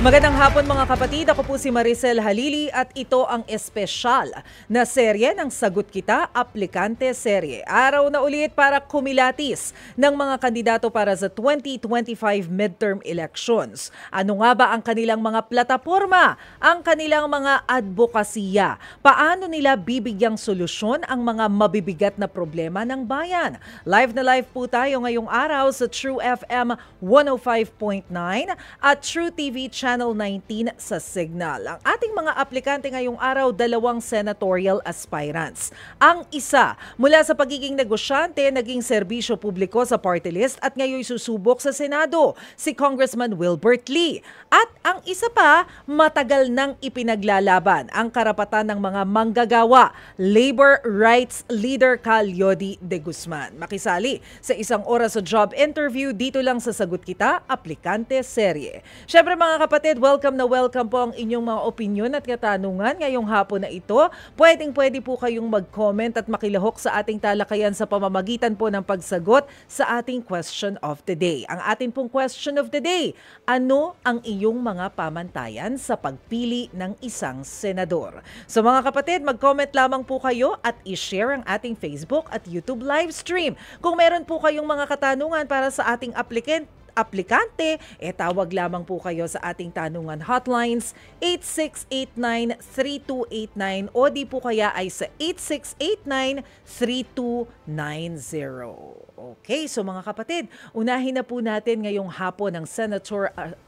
Magandang hapon mga kapatid, ako po si Maricel Halili at ito ang espesyal na serye ng Sagot Kita, Aplikante Serye. Araw na ulit para kumilatis ng mga kandidato para sa 2025 midterm elections. Ano nga ba ang kanilang mga plataporma, ang kanilang mga advokasya? Paano nila bibigyang solusyon ang mga mabibigat na problema ng bayan? Live na live po tayo ngayong araw sa True FM 105.9 at True TV Channel 19 sa Signal. Ang ating mga aplikante ngayong araw, dalawang senatorial aspirants. Ang isa, mula sa pagiging negosyante, naging serbisyo publiko sa party list at ngayon susubok sa Senado, si Congressman Wilbert Lee. At ang isa pa, matagal nang ipinaglalaban ang karapatan ng mga manggagawa, labor rights leader Calyodi De Guzman. Makisali sa isang oras sa job interview dito lang sa Sagot Kita, Aplikante Serye. Syempre mga kapatid, welcome na welcome po ang inyong mga opinyon at katanungan ngayong hapon na ito. Pwede po kayong mag-comment at makilahok sa ating talakayan sa pamamagitan po ng pagsagot sa ating question of the day. Ang ating pong question of the day, ano ang iyong mga pamantayan sa pagpili ng isang senador? So mga kapatid, mag-comment lamang po kayo at i-share ang ating Facebook at YouTube live stream. Kung meron po kayong mga katanungan para sa ating aplikante, tawag lamang po kayo sa ating tanungan hotlines 8689-3289 o di po kaya ay sa 8689-3290. Okay, so mga kapatid, unahin na po natin ngayong hapon ang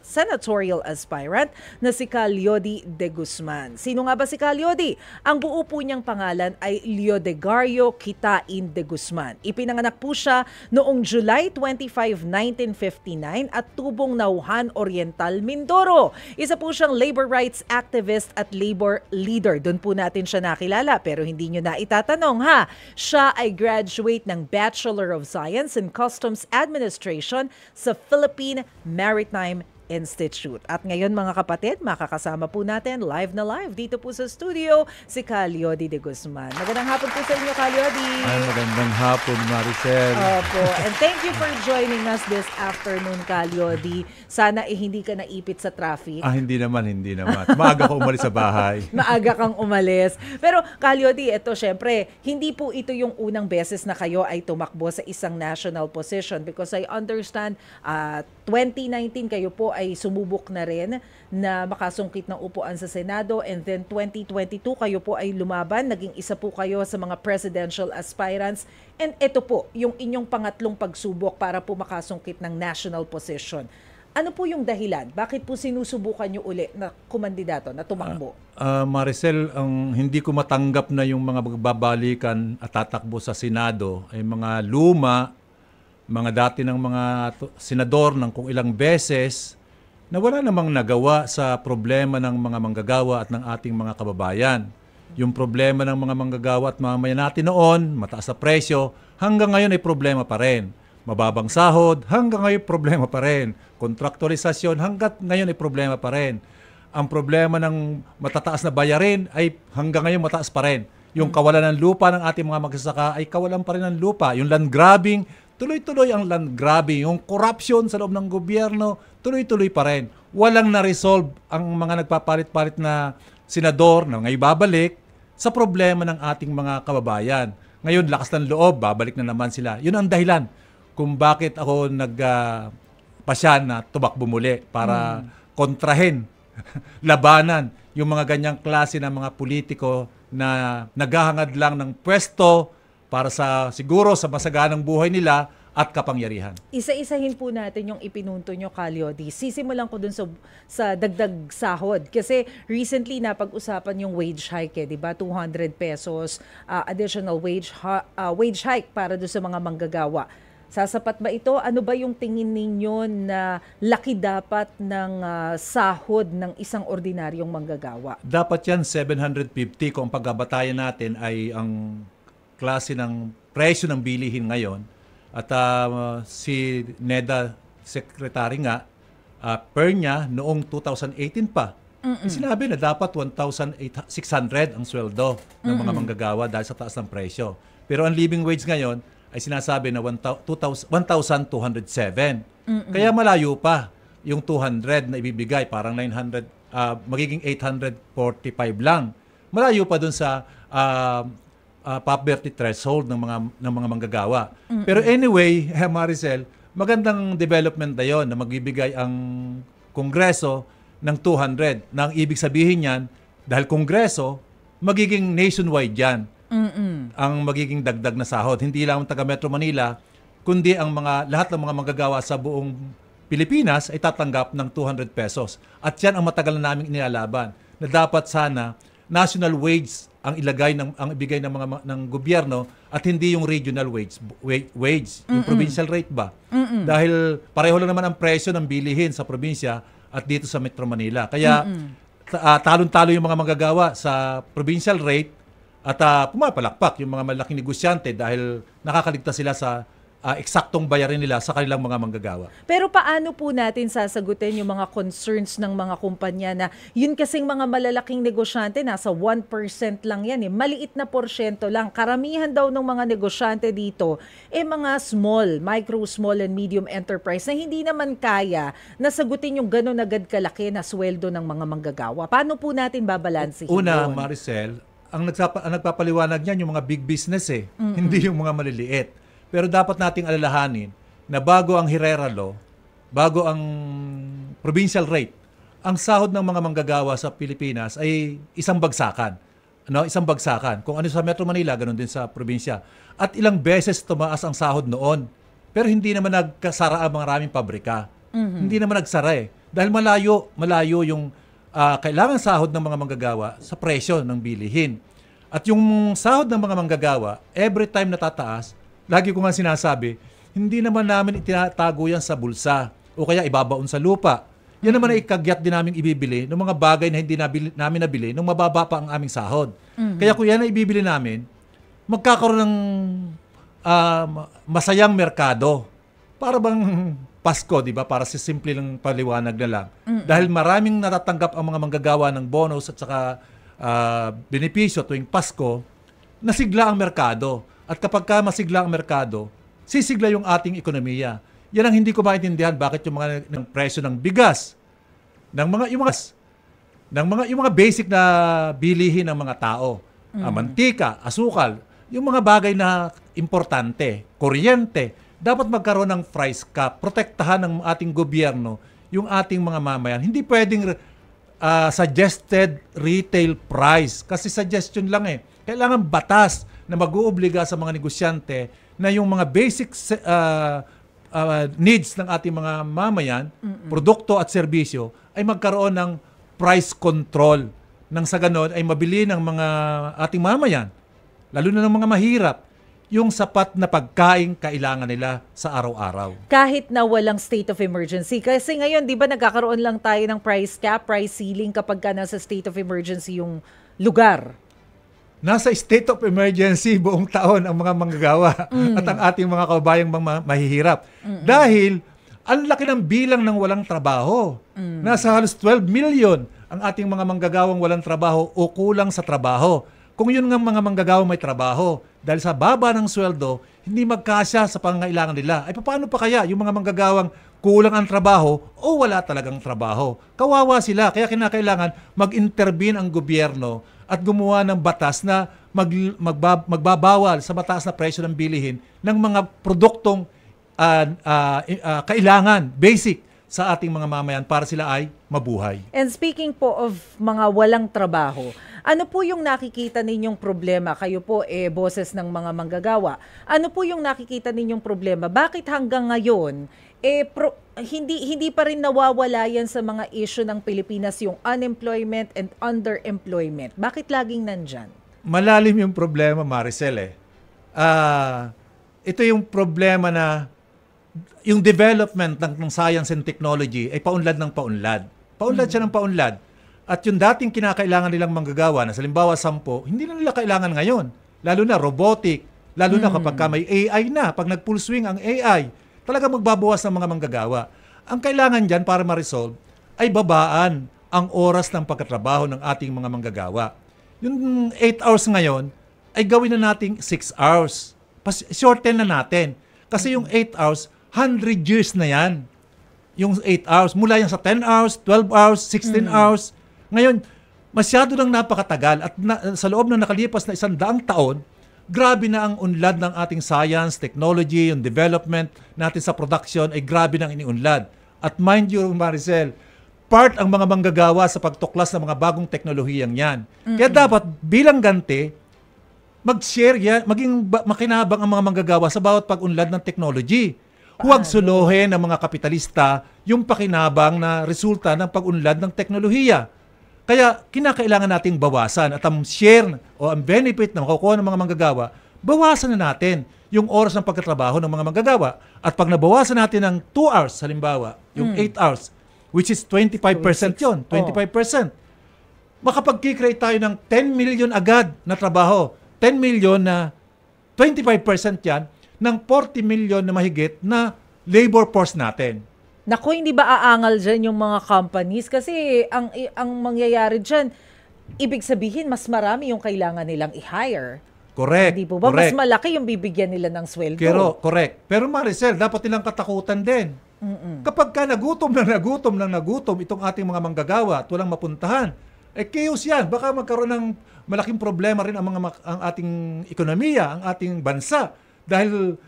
senatorial aspirant na si Calyodi De Guzman. Sino nga ba si Calyodi? Ang buo po niyang pangalan ay Leodegario Kitain De Guzman. Ipinanganak po siya noong July 25, 1959 at tubong Nauhan Oriental, Mindoro. Isa po siyang labor rights activist at labor leader. Doon po natin siya nakilala pero hindi nyo na itatanong ha. Siya ay graduate ng Bachelor of Science in Customs Administration sa Philippine Maritime Institute. At ngayon mga kapatid, makakasama po natin live na live dito po sa studio si Calyodi De Guzman. Magandang hapon po sa inyo, Calyodi. Ay, magandang hapon, Maricel. Opo. And thank you for joining us this afternoon, Calyodi. Sana hindi ka naipit sa traffic. Hindi naman. Maaga ko umalis sa bahay. Maaga kang umalis. Pero Calyodi, ito syempre, hindi po ito yung unang beses na kayo ay tumakbo sa isang national position because I understand 2019 kayo po ay sumubok na rin na makasungkit ng upuan sa Senado and then 2022 kayo po ay lumaban, naging isa po kayo sa mga presidential aspirants and ito po yung inyong pangatlong pagsubok para po makasungkit ng national position. Ano po yung dahilan? Bakit po sinusubukan nyo uli na kumandidato, na tumakbo? Maricel, ang hindi ko matanggap na yung mga magbabalikan at tatakbo sa Senado ay mga luma, mga dati ng mga senador ng kung ilang beses na wala namang nagawa sa problema ng mga manggagawa at ng ating mga kababayan. Yung problema ng mga manggagawa at mamamayan natin noon, mataas na presyo, hanggang ngayon ay problema pa rin. Mababang sahod, hanggang ngayon problema pa rin. Kontraktualisasyon, hanggang ngayon ay problema pa rin. Ang problema ng matataas na bayarin ay hanggang ngayon mataas pa rin. Yung kawalan ng lupa ng ating mga magsasaka ay kawalan pa rin ng lupa. Yung land grabbing, tuloy-tuloy ang land grabbing. Yung corruption sa loob ng gobyerno, tuloy-tuloy pa rin. Walang na-resolve ang mga nagpapalit-palit na senador na ngayon babalik sa problema ng ating mga kababayan. Ngayon, lakas ng loob, babalik na naman sila. Yun ang dahilan kung bakit ako nagpasya na tumakbo muli para kontrahin, labanan yung mga ganyang klase ng mga politiko na naghahangad lang ng pwesto para sa siguro sa masaganang buhay nila at kapangyarihan. Isa-isahin po natin yung ipinunto nyo, Calyodi. Sisimulan ko dun sa dagdag sahod. Kasi recently napag-usapan yung wage hike, di ba? 200 pesos additional wage hike para dun sa mga manggagawa. Sasapat ba ito? Ano ba yung tingin ninyo na laki dapat ng sahod ng isang ordinaryong manggagawa? Dapat yan 750 kung pagbabatayan natin ay ang klase ng presyo ng bilihin ngayon. At si NEDA Secretary nga, per niya noong 2018 pa, sinabi na dapat 1,600 ang sweldo ng mga manggagawa dahil sa taas ng presyo. Pero ang living wage ngayon ay sinasabi na 1,207. Kaya malayo pa. yung 200 na ibibigay, parang 900, magiging 845 lang. Malayo pa dun sa poverty threshold ng mga manggagawa. Pero anyway, Maricel, magandang development na yon na magbibigay ang Kongreso ng 200. Na ang ibig sabihin yan, dahil Kongreso, magiging nationwide yan. Ang magiging dagdag na sahod. Hindi lang ang taga Metro Manila, kundi ang lahat ng mga manggagawa sa buong Pilipinas ay tatanggap ng 200 pesos. At yan ang matagal na naming inilalaban, na dapat sana national wage ang ibigay ng gobyerno at hindi yung regional wage, yung provincial rate ba? Dahil pareho lang naman ang presyo ng bilihin sa probinsya at dito sa Metro Manila. Kaya talon-talo yung mga manggagawa sa provincial rate at pumapalakpak yung mga malaking negosyante dahil nakakaligtas sila sa eksaktong bayarin nila sa kanilang mga manggagawa. Pero paano po natin sasagutin yung mga concerns ng mga kumpanya na yun kasing mga malalaking negosyante, nasa 1% lang yan maliit na porsyento lang. Karamihan daw ng mga negosyante dito, mga micro, small and medium enterprise na hindi naman kaya na sagutin yung gano'n agad kalaki na sweldo ng mga manggagawa. Paano po natin babalansihin Una, doon? Maricel, ang nagpapaliwanag niyan yung mga big business hindi yung mga maliliit. Pero dapat nating alalahanin na bago ang Herrera Law, bago ang provincial rate, ang sahod ng mga manggagawa sa Pilipinas ay isang bagsakan. Isang bagsakan. Kung ano sa Metro Manila, ganun din sa probinsya. At ilang beses tumaas ang sahod noon. Pero hindi naman nagkasara ang maraming pabrika. Hindi naman nagsara Dahil malayo yung kailangan sahod ng mga manggagawa sa presyo ng bilihin. At yung sahod ng mga manggagawa, every time natataas, lagi ko nga sinasabi, hindi naman namin itinatago yan sa bulsa o kaya ibabaon sa lupa. Yan naman ay ikagyat din namin ibibili ng mga bagay na hindi namin nabili nung mababa pa ang aming sahod. Kaya kung yan ay ibibili namin, magkakaroon ng masayang merkado. Para bang Pasko, di ba? Para sa simple lang paliwanag na lang. Dahil maraming natatanggap ang mga manggagawa ng bonus at saka benepisyo tuwing Pasko, nasigla ang merkado. At kapag masigla ang merkado, sisigla yung ating ekonomiya. Yan ang hindi ko maintindihan bakit yung mga presyo ng bigas, ng mga basic na bilihin ng mga tao, mantika, asukal, yung mga bagay na importante, kuryente, dapat magkaroon ng price cap, protektahan ng ating gobyerno yung ating mga mamayan. Hindi pwedeng suggested retail price kasi suggestion lang Kailangan batas na mag-uubliga sa mga negosyante na yung mga basic needs ng ating mga mamayan, produkto at serbisyo, ay magkaroon ng price control. Nang sa ganon ay mabili ng mga ating mamayan, lalo na ng mga mahirap, yung sapat na pagkain kailangan nila sa araw-araw. Kahit na walang state of emergency. Kasi ngayon, di ba nagkakaroon lang tayo ng price cap, price ceiling kapag nasa state of emergency yung lugar? Nasa state of emergency buong taon ang mga manggagawa at ang ating mga kababayang mahihirap. Dahil ang laki ng bilang ng walang trabaho. Nasa halos 12 million ang ating mga manggagawang walang trabaho o kulang sa trabaho. Kung yun nga mga manggagawang may trabaho, dahil sa baba ng sweldo, hindi magkasya sa pangangailangan nila. Ay paano pa kaya yung mga manggagawang kulang ang trabaho o wala talagang trabaho? Kawawa sila. Kaya kinakailangan mag-intervene ang gobyerno at gumawa ng batas na magbabawal sa mataas na presyo ng bilihin ng mga produktong kailangan, basic sa ating mga mamayan para sila ay mabuhay. And speaking po of mga walang trabaho, ano po yung nakikita ninyong problema? Kayo po boses ng mga manggagawa. Ano po yung nakikita ninyong problema? Bakit hanggang ngayon hindi pa rin nawawala yan sa mga issue ng Pilipinas, yung unemployment and underemployment? Bakit laging nandyan? Malalim yung problema, Maricel. Ito yung problema na yung development ng science and technology ay paunlad ng paunlad. Paunlad siya ng paunlad. At yung dating kinakailangan nilang manggagawa na sa limbawa 10, hindi na nila kailangan ngayon. Lalo na robotic, lalo na kapag may AI na, pag nag-full swing ang AI, talaga magbabawas ng mga manggagawa. Ang kailangan dyan para ma-resolve ay babaan ang oras ng pagkatrabaho ng ating mga manggagawa. Yung 8 hours ngayon ay gawin na nating 6 hours. Shorten na natin. Kasi yung 8 hours, 100 years na yan. yung 8 hours. Mula yan sa 10 hours, 12 hours, 16 hours. Ngayon, masyado nang napakatagal at sa loob ng nakalipas na 100 taon, grabe na ang unlad ng ating science, technology, yung development natin sa production ay grabe nang iniunlad. At mind you, Maricel, part ang mga manggagawa sa pagtuklas ng mga bagong teknolohiyang yan. Kaya dapat bilang ganti, mag-share yan, makinabang ang mga manggagawa sa bawat pag-unlad ng technology. Huwag suluhin ng mga kapitalista yung pakinabang na resulta ng pag-unlad ng teknolohiya. Kaya kinakailangan nating bawasan at ang share o ang benefit na makukuha ng mga manggagawa, bawasan na natin yung oras ng pagtatrabaho ng mga manggagawa. At pag nabawasan natin ng 2 hours, halimbawa, yung 8 hours, which is 25% yun, 25%. Makapag-create tayo ng 10 million agad na trabaho. 10 million na 25% yan ng 40 million na mahigit na labor force natin. Naku, hindi ba aangal dyan yung mga companies? Kasi ang mangyayari dyan, ibig sabihin, mas marami yung kailangan nilang i-hire. Correct. Hindi po ba? Correct. Mas malaki yung bibigyan nila ng sweldo. Correct. Pero Maricel, dapat nilang katakutan din. Kapag ka nagutom itong ating mga manggagawa at walang mapuntahan, chaos yan. Baka magkaroon ng malaking problema rin ang ating ekonomiya, ang ating bansa. Dahil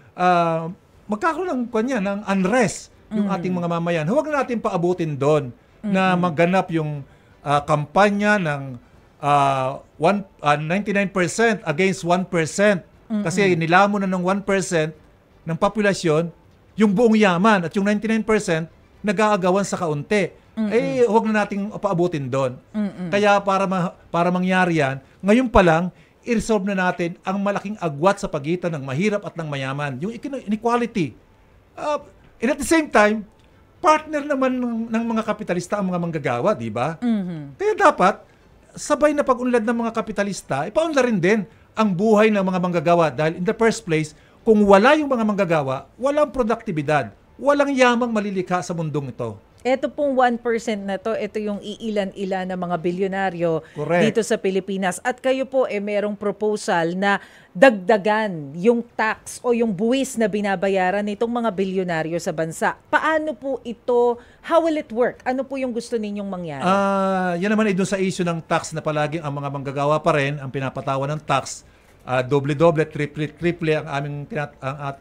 magkakaroon ng unrest yung ating mga mamayan. Huwag na natin paabutin doon na magganap yung kampanya ng 99% against 1%. Kasi nilamon na ng 1% ng populasyon yung buong yaman at yung 99% nag-aagawan sa kaunti. Huwag na nating paabutin doon. Kaya para mangyari yan, ngayon pa lang, i-resolve na natin ang malaking agwat sa pagitan ng mahirap at ng mayaman, yung inequality. And at the same time, partner naman ng mga kapitalista ang mga manggagawa, di ba? Kaya dapat, sabay na pag-unlad ng mga kapitalista, ipaunlarin din ang buhay ng mga manggagawa dahil in the first place, kung wala yung mga manggagawa, walang produktibidad, walang yamang malilikha sa mundong ito. Ito pong 1% na to, ito yung iilan-ilan na mga bilyonaryo dito sa Pilipinas. At kayo po merong proposal na dagdagan yung tax o yung buwis na binabayaran nitong mga bilyonaryo sa bansa. Paano po ito, how will it work? Ano po yung gusto ninyong mangyari? Yan naman ay doon sa issue ng tax na palaging ang mga manggagawa pa rin ang pinapatawa ng tax. Doble-doble, triple ang aming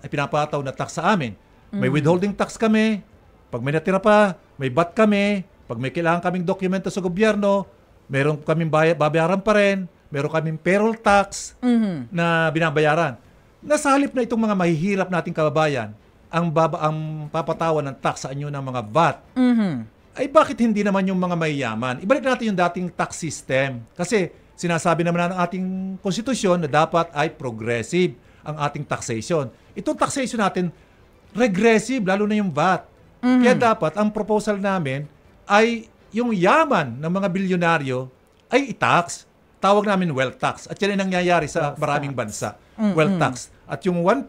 pinapataw na tax sa amin. May withholding tax kami. Pag may natira pa, may VAT kami. Pag may kailangan kaming dokumento sa gobyerno, meron kaming babayaran pa rin. Meron kaming payroll tax na binabayaran. Nasa halip na itong mga mahihirap nating kababayan, ang papatawan ng tax sa inyo ng mga VAT, ay bakit hindi naman yung mga mayayaman? Ibalik natin yung dating tax system. Kasi sinasabi naman ng ating konstitusyon na dapat ay progressive ang ating taxation. Itong taxation natin, regressive, lalo na yung VAT. Kaya dapat, ang proposal namin ay yung yaman ng mga bilyonaryo ay i-tax. Tawag namin wealth tax. At yan ay nangyayari sa maraming bansa. Wealth tax. At yung 1%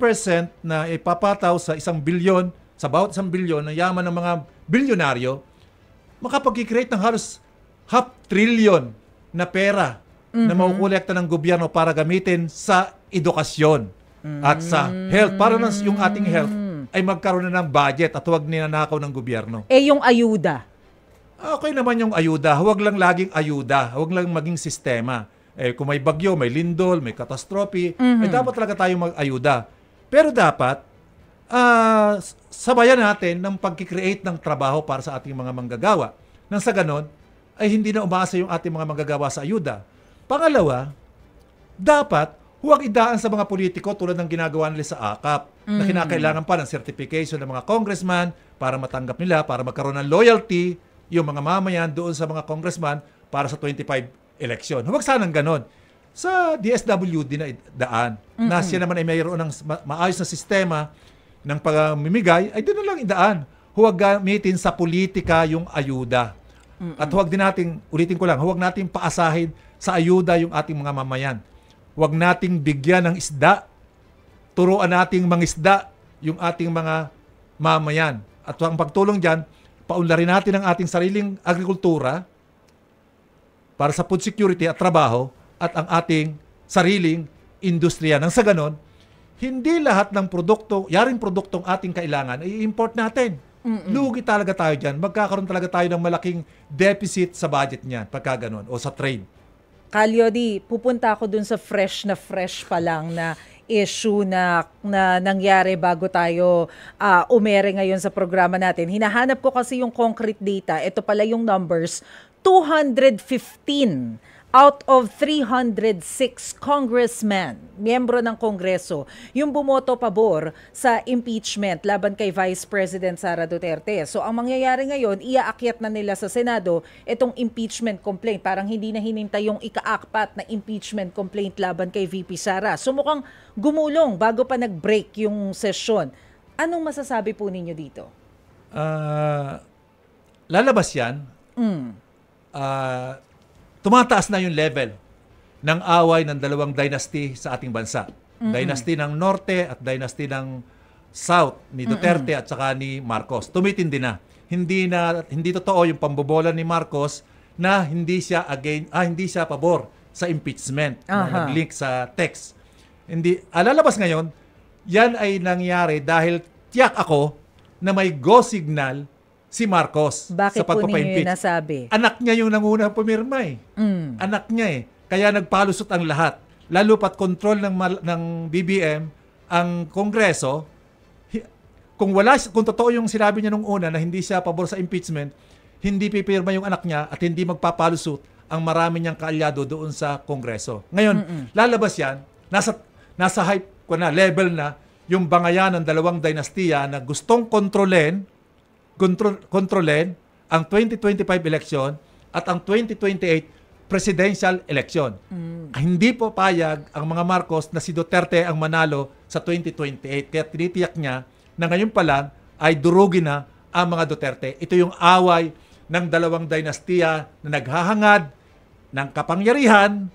na ipapataw sa 1 bilyon, sa bawat 1 bilyon na yaman ng mga bilyonaryo, makapag-create ng halos 500 billion na pera na makukolekta ng gobyerno para gamitin sa edukasyon at sa health. Para na yung ating health ay magkaroon na ng budget at huwag ninanakaw ng gobyerno. Yung ayuda. Okay naman yung ayuda. Huwag lang laging ayuda. Huwag lang maging sistema. Kung may bagyo, may lindol, may catastrophe, dapat talaga tayong mag-ayuda. Pero dapat, sabayan natin ng pag-create ng trabaho para sa ating mga manggagawa. Nang sa ganon, ay hindi na umasa yung ating mga manggagawa sa ayuda. Pangalawa, dapat huwag idaan sa mga politiko tulad ng ginagawa nila sa AKAP na kinakailangan pa ng certification ng mga congressman para matanggap nila, para magkaroon ng loyalty yung mga mamayan doon sa mga congressman para sa 25 election. Huwag sanang ganon. Sa DSWD na daan, na siya naman ay mayroon ng maayos na sistema ng pagmimigay, ay doon na lang idaan. Huwag gamitin sa politika yung ayuda. At huwag din natin, ulitin ko lang, huwag natin paasahin sa ayuda yung ating mga mamayan. Huwag nating bigyan ng isda. Turuan nating mangisda yung ating mga mamayan. At ang pagtulong dyan, paunlarin natin ang ating sariling agrikultura para sa food security at trabaho at ang ating sariling industriya. Nang sa ganon, hindi lahat ng produkto, yaring produktong ating kailangan, ay i-import natin. Lugi talaga tayo dyan. Magkakaroon talaga tayo ng malaking deficit sa budget niyan pagka ganun, o sa trade. Calyodi, pupunta ako dun sa fresh pa lang na issue na nangyari bago tayo umere ngayon sa programa natin. Hinahanap ko kasi yung concrete data. Ito pala yung numbers. 215 out of 306 congressmen, miyembro ng Kongreso, yung bumoto pabor sa impeachment laban kay Vice President Sara Duterte. So ang mangyayari ngayon, iaakyat na nila sa Senado itong impeachment complaint. Parang hindi na hinintay yung ika-apat na impeachment complaint laban kay VP Sara. So mukhang gumulong bago pa nag-break yung sesyon. Anong masasabi po ninyo dito? Lalabas yan. Tumataas na yung level ng away ng dalawang dynasty sa ating bansa. Dynasty ng Norte at dynasty ng South ni Duterte at saka ni Marcos. Tumitindi na. Hindi totoo yung pambobola ni Marcos na hindi siya pabor sa impeachment na nag-link sa text. Lalabas ngayon, yan ay nangyari dahil tiyak ako na may go signal si Marcos sa pagpapa-impeach. Bakit po ninyo nasabi? Anak niya yung nanguna pumirma eh. Anak niya eh. Kaya nagpalusot ang lahat. Lalo pat control ng BBM ang Kongreso. Kung totoo yung sinabi niya nung una na hindi siya pabor sa impeachment, hindi pipirma yung anak niya at hindi magpapalusot ang marami niyang kaalyado doon sa Kongreso. Ngayon, lalabas yan. Nasa hype ko na, level na, yung bangayan ng dalawang dynastiya na gustong kontrolin ang 2025 election at ang 2028 presidential election. Hindi po payag ang mga Marcos na si Duterte ang manalo sa 2028. Kaya tinitiyak niya na ngayon pa lang ay durugin na ang mga Duterte. Ito yung away ng dalawang dynastiya na naghahangad ng kapangyarihan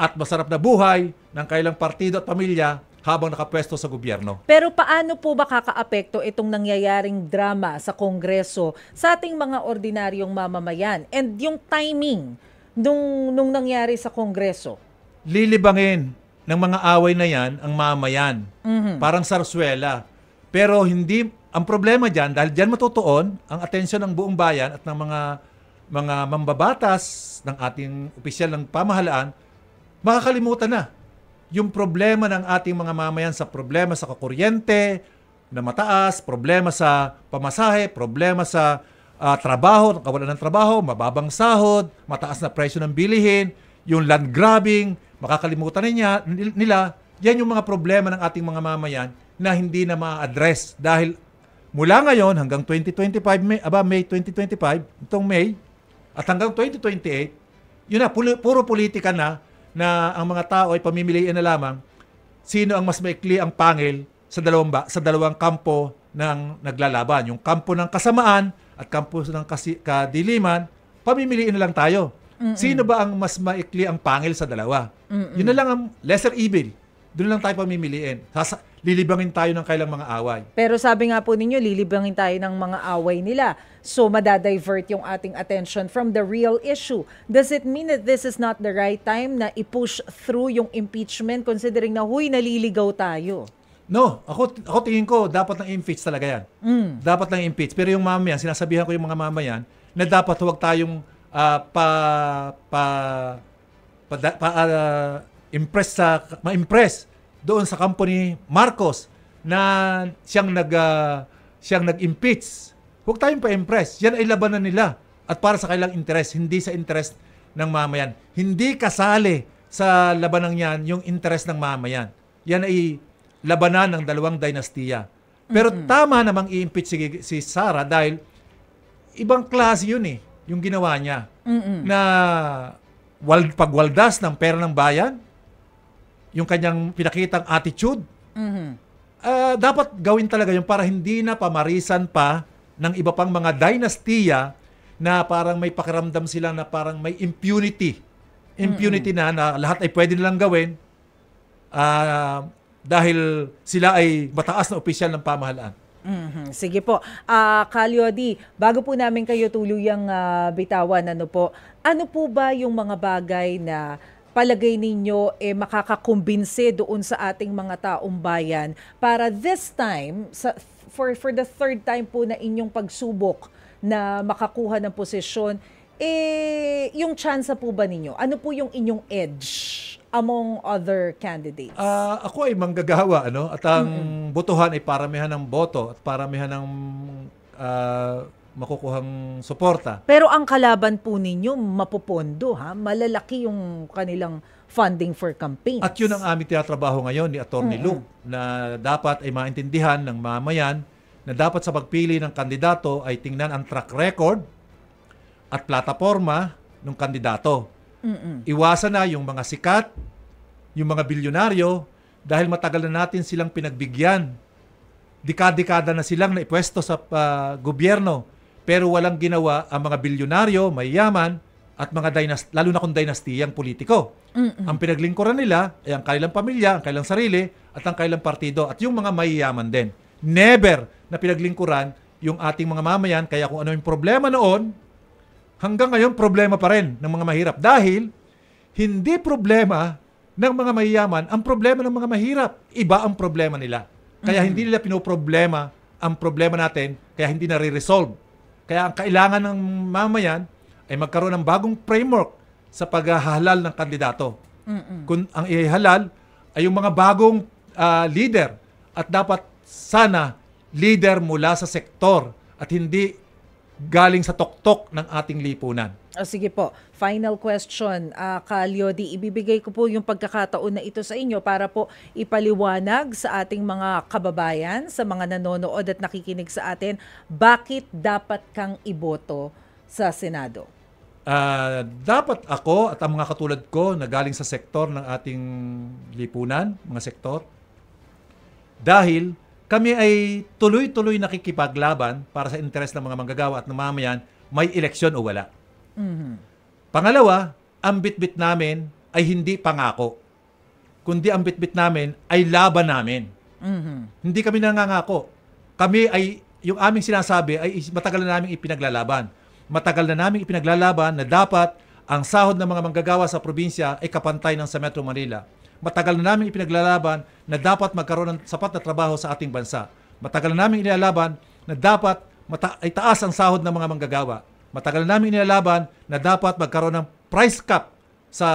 at masarap na buhay ng kailang partido at pamilya habang nakapwesto sa gobyerno. Pero paano po ba kakaapekto itong nangyayaring drama sa Kongreso sa ating mga ordinaryong mamamayan? And yung timing nung nangyari sa Kongreso? Lilibangin ng mga away na yan ang mamamayan. Parang sarsuela. Pero ang problema dyan, dahil dyan matutuon ang atensyon ng buong bayan at ng mga mambabatas ng ating opisyal ng pamahalaan, makakalimutan na yung problema ng ating mga mamayan sa problema sa kakuryente na mataas, problema sa pamasahe, problema sa trabaho, kawalan ng trabaho, mababang sahod, mataas na presyo ng bilihin, yung land grabbing, makakalimutan nila. Yan yung mga problema ng ating mga mamayan na hindi na ma-address dahil mula ngayon hanggang 2025, May 2025, itong May, at hanggang 2028, yun na, puro politika na ang mga tao ay pamimiliin na lamang sino ang mas maikli ang pangil sa dalawang kampo ng naglalaban. Yung kampo ng kasamaan at kampo ng kadiliman, pamimiliin na lang tayo. Sino ba ang mas maikli ang pangil sa dalawa? Yun na lang ang lesser evil. Doon lang tayo pamimiliin. Lilibangin tayo ng kailang mga away. Pero sabi nga po ninyo, lilibangin tayo ng mga away nila. So, madadivert yung ating attention from the real issue. Does it mean that this is not the right time na i-push through yung impeachment considering na, naliligaw tayo? No. Ako tingin ko, dapat nang impeach talaga yan. Dapat nang impeach. Pero yung mamayan, sinasabihan ko yung mga mamayan na dapat huwag tayong ma-impress doon sa kampo ni Marcos na siyang nag-impeach. Huwag tayong pa-impress. Yan ay labanan nila at para sa kailang interest, hindi sa interest ng mamayan. Hindi kasali sa labanang yan yung interest ng mamayan. Yan ay labanan ng dalawang dynastiya. Pero tama namang i-impeach si Sara dahil ibang klase yun eh, yung ginawa niya. Na pagwaldas ng pera ng bayan, yung kanyang pinakitang attitude, dapat gawin talaga yun para hindi na pamarisan pa ng iba pang mga dynastiya na parang may pakiramdam sila na parang may impunity. Impunity na lahat ay pwede nilang gawin dahil sila ay mataas na opisyal ng pamahalaan. Sige po. Calyodi, bago po namin kayo tuluyang bitawan, ano po ba yung mga bagay na palagay ninyo makakakumbinse doon sa ating mga taong bayan para this time, for the third time po na inyong pagsubok na makakuha ng posisyon, yung chance po ba ninyo? Ano po yung inyong edge among other candidates? Ako ay manggagawa, ano? At ang botohan ay paramihan ng boto at paramihan ng makukuhang suporta. Pero ang kalaban po ninyo, mapupondo, ha? Malalaki yung kanilang funding for campaigns. At yun ang aming tinatrabaho ngayon ni Atty. Luke, na dapat ay maintindihan ng mamayan na dapat sa pagpili ng kandidato ay tingnan ang track record at plataforma ng kandidato. Iwasan na yung mga sikat, yung mga bilyonaryo, dahil matagal na natin silang pinagbigyan. Dekada-dekada na silang naipwesto sa gobyerno, pero walang ginawa ang mga bilyonaryo, mayayaman, at mga lalo na kung dynastiyang politiko. Ang pinaglingkuran nila ay ang kanilang pamilya, ang kanilang sarili, at ang kanilang partido, at yung mga mayayaman din. Never na pinaglingkuran yung ating mga mamayan, kaya kung ano yung problema noon, hanggang ngayon problema pa rin ng mga mahirap. Dahil hindi problema ng mga mayayaman ang problema ng mga mahirap. Iba ang problema nila. Kaya hindi nila pinoproblema ang problema natin, kaya hindi nare-resolve. Kaya ang kailangan ng mamayan ay magkaroon ng bagong framework sa paghahalal ng kandidato. Kung ang ihalal ay yung mga bagong leader, at dapat sana leader mula sa sektor at hindi galing sa tuktok ng ating lipunan. Sige po, final question, Kalyodi, ibibigay ko po yung pagkakataon na ito sa inyo para po ipaliwanag sa ating mga kababayan, sa mga nanonood at nakikinig sa atin, bakit dapat kang iboto sa Senado? Dapat ako at ang mga katulad ko na galing sa sektor ng ating lipunan, mga sektor, dahil kami ay tuloy-tuloy nakikipaglaban para sa interes ng mga manggagawa at ng mamayan, may eleksyon o wala. Pangalawa, ang bitbit namin ay hindi pangako, kundi ang bitbit namin ay laban namin. Hindi kami nangangako. Kami ay, yung aming sinasabi ay matagal na namin ipinaglalaban. Matagal na namin ipinaglalaban na dapat ang sahod ng mga manggagawa sa probinsya ay kapantay ng sa Metro Manila. Matagal na namin ipinaglalaban na dapat magkaroon ng sapat na trabaho sa ating bansa. Matagal na namin inilalaban na dapat ay taas ang sahod ng mga manggagawa. Matagal na namin inilalaban na dapat magkaroon ng price cap sa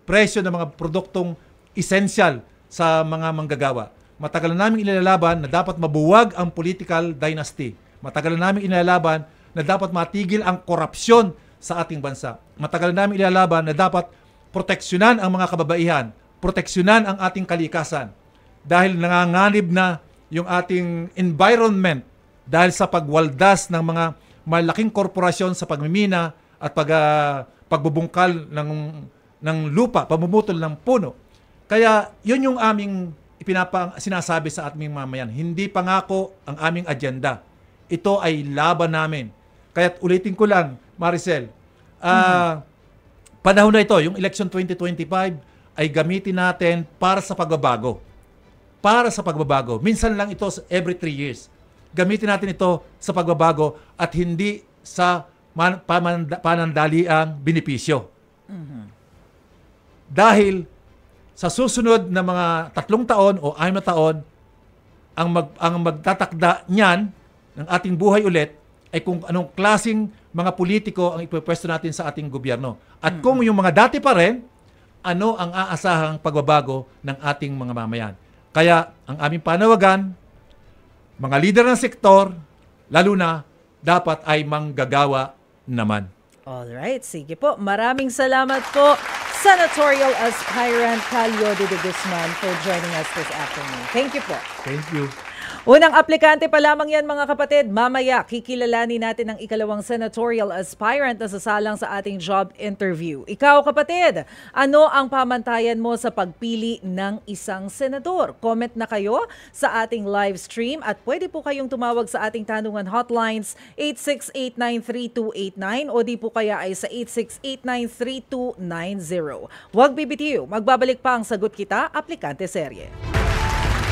presyo ng mga produktong essential sa mga manggagawa. Matagal na namin inilalaban na dapat mabuwag ang political dynasty. Matagal na namin inilalaban na dapat matigil ang korupsyon sa ating bansa. Matagal na namin inilalaban na dapat proteksyonan ang mga kababaihan, proteksyonan ang ating kalikasan dahil nanganganib na yung ating environment dahil sa pagwaldas ng mga malaking korporasyon sa pagmimina at pagbubungkal ng lupa, pamumutol ng puno. Kaya yun yung aming sinasabi sa ating mamayan. Hindi pangako ang aming agenda. Ito ay laban namin. Kaya ulitin ko lang, Maricel, panahon na ito, yung election 2025, ay gamitin natin para sa pagbabago. Para sa pagbabago. Minsan lang ito every 3 years. Gamitin natin ito sa pagbabago at hindi sa panandaliang benepisyo. Dahil sa susunod na mga 3 taon o 6 na taon, ang magtatakda niyan ng ating buhay ulit ay kung anong klaseng mga politiko ang ipupwesto natin sa ating gobyerno. At kung yung mga dati pa rin, ano ang aasahang pagbabago ng ating mga mamayan. Kaya ang aming panawagan, mga lider ng sektor, lalo na, dapat ay manggagawa naman. Alright, sige po. Maraming salamat po, Senatorial Aspirant Kalyodi de Guzman, for joining us this afternoon. Thank you po. Thank you. Unang aplikante pa lamang yan, mga kapatid. Mamaya, kikilalanin natin ang ikalawang senatorial aspirant na sasalang sa ating job interview. Ikaw, kapatid, ano ang pamantayan mo sa pagpili ng isang senador? Comment na kayo sa ating live stream at pwede po kayong tumawag sa ating tanungan hotlines 868-93289 o di po kaya ay sa 868-93290. Huwag bibitiw, magbabalik pa ang Sagot Kita, Aplikante Serye.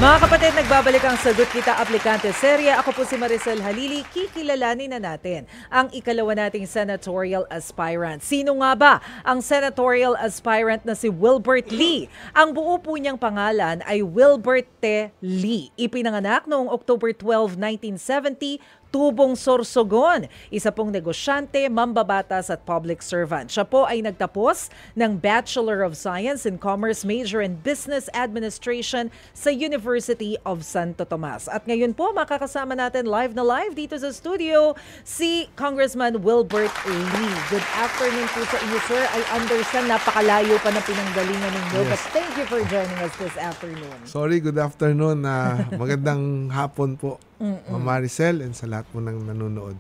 Mga kapatid, nagbabalik ang Sagot Kita Aplikante Serye. Ako po si Maricel Halili. Kikilalanin na natin ang ikalawa nating senatorial aspirant. Sino nga ba ang senatorial aspirant na si Wilbert Lee? Ang buo po niyang pangalan ay Wilbert T. Lee. Ipinanganak noong October 12, 1970, Tubong, Sorsogon. Isa pong negosyante, mambabatas at public servant. Siya po ay nagtapos ng Bachelor of Science in Commerce major in Business Administration sa University of Santo Tomas. At ngayon po makakasama natin live na live dito sa studio si Congressman Wilbert Lee. Good afternoon po sa inyo, sir. I understand napakalayo pa ng pinanggalingan ninyo, but thank you for joining us this afternoon. Sorry, good afternoon. Magandang hapon po, Maricel, and sa lahat po ng nanonood.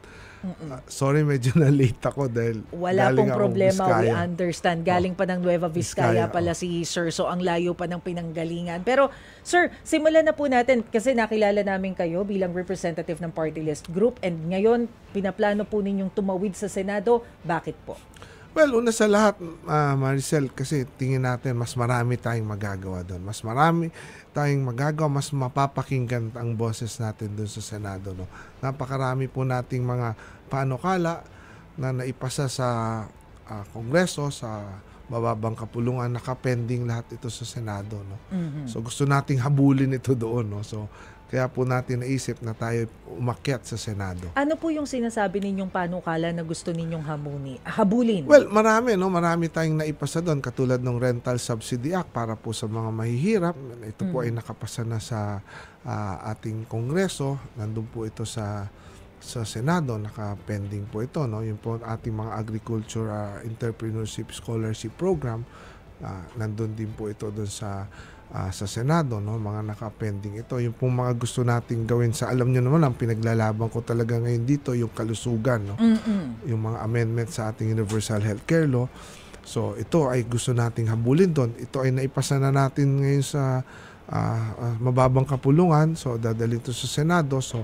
Sorry, medyo na-late ako dahil wala galing pong ako problema, we Vizcaya. understand. Galing pa ng Nueva Vizcaya Vizcaya, pala si sir, so ang layo pa ng pinanggalingan. Pero sir, simulan na po natin kasi nakilala namin kayo bilang representative ng party list group and ngayon pinaplano po ninyong tumawid sa Senado. Bakit po? Well, una sa lahat, Maricel, kasi tingin natin mas marami tayong magagawa doon. Mas marami tayong magagawa, mas mapapakinggan ang boses natin doon sa Senado. No? Napakarami po nating mga panukala na naipasa sa Kongreso, sa mababang kapulungan, nakapending lahat ito sa Senado. No? So gusto nating habulin ito doon. No? So kaya po natin naisip na tayo umakyat sa Senado. Ano po yung sinasabi ninyong panukala na gusto ninyong habulin? Well, marami, no? Marami tayong naipasa doon, katulad ng Rental Subsidy Act para po sa mga mahihirap. Ito po ay nakapasa na sa ating Kongreso. Nandun po ito sa Senado, naka-pending po ito. No? Yung po ating mga Agriculture Entrepreneurship Scholarship Program, nandun din po ito doon sa Senado, no? Mga naka-pending ito. Yung pong mga gusto nating gawin sa, alam nyo naman, ang pinaglalaban ko talaga ngayon dito, yung kalusugan, no? Yung mga amendments sa ating Universal Healthcare Law. So, ito ay gusto nating habulin doon. Ito ay naipasa na natin ngayon sa mababang kapulungan. So, dadalhin ito sa Senado. So,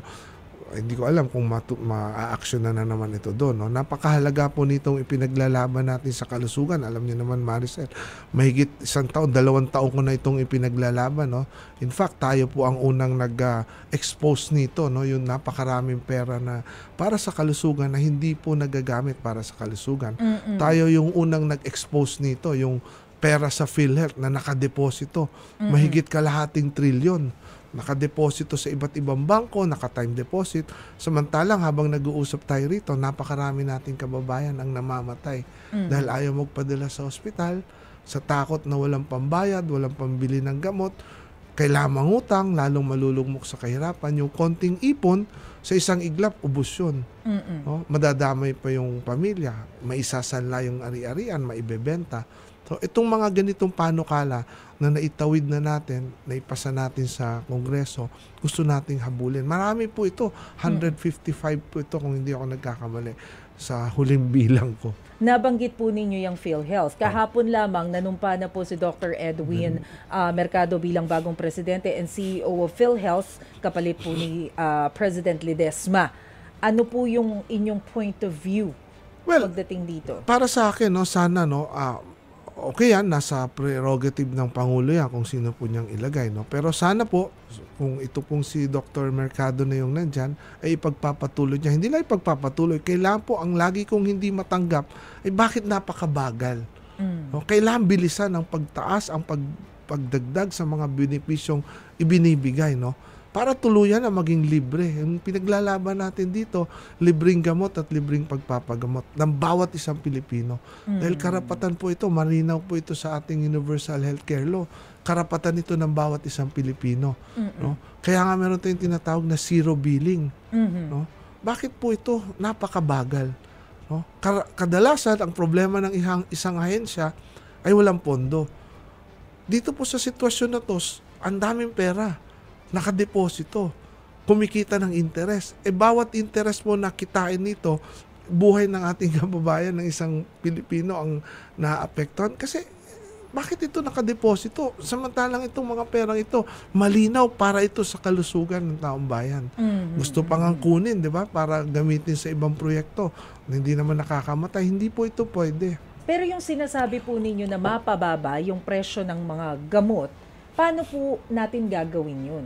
hindi ko alam kung ma-action na naman ito doon. No? Napakahalaga po nitong ipinaglalaban natin sa kalusugan. Alam niyo naman, Maricel, mahigit 1 taon, 2 taon ko na itong ipinaglalaban. No? In fact, tayo po ang unang nag-expose nito. No? Yung napakaraming pera na para sa kalusugan na hindi po nagagamit para sa kalusugan. Tayo yung unang nag-expose nito, yung pera sa PhilHealth na nakadeposito. Mahigit kalahating trilyon. Nakadeposito sa iba't ibang bangko, naka-time deposit. Samantalang habang nag-uusap tayo rito, napakarami nating kababayan ang namamatay dahil ayaw magpadala sa ospital, sa takot na walang pambayad, walang pambili ng gamot, kailangan mangutang, lalong malulugmok sa kahirapan. Yung konting ipon, sa isang iglap, ubos yun. No? Madadamay pa yung pamilya, maisasanla yung ari-arian, maibebenta. So, itong mga ganitong panukala na naitawid na natin, naipasa natin sa Kongreso, gusto nating habulin. Marami po ito. 155 po ito kung hindi ako nagkakamali sa huling bilang ko. Nabanggit po ninyo yung PhilHealth. Kahapon lamang nanumpa na po si Dr. Edwin Mercado bilang bagong presidente and CEO of PhilHealth, kapalit po ni President Ledesma. Ano po yung inyong point of view pagdating dito? Para sa akin, no, sana, no, okay yan, nasa prerogative ng Pangulo yan kung sino po niyang ilagay. No? Pero sana po, kung ito pong si Dr. Mercado na yung nandyan, ay ipagpapatuloy niya. Hindi lang ipagpapatuloy. Kailangan po, ang lagi kong hindi matanggap, ay bakit napakabagal? No? Kailangan bilisan ang pagtaas, ang pagdagdag sa mga benepisyong ibinibigay. No? Para tuluyan na maging libre. Yung pinaglalaban natin dito, libreng gamot at libreng pagpapagamot ng bawat isang Pilipino. Dahil karapatan po ito, malinaw po ito sa ating Universal Healthcare Law. Karapatan ito ng bawat isang Pilipino. No? Kaya nga meron tayong tinatawag na zero billing. No? Bakit po ito napakabagal? No? Kadalasan, ang problema ng isang ahensya ay walang pondo. Dito po sa sitwasyon na to, ang daming pera. Nakadeposito, kumikita ng interest. Bawat interest mo na kitain nito, buhay ng ating kababayan ng isang Pilipino ang naapektuhan. Kasi, bakit ito nakadeposito? Samantalang itong mga perang ito, malinaw para ito sa kalusugan ng taong bayan. Gusto pang ang kunin, di ba? Para gamitin sa ibang proyekto. Hindi naman nakakamatay. Hindi po ito pwede. Pero yung sinasabi po ninyo na mapababa yung presyo ng mga gamot, Paano po natin gagawin yun?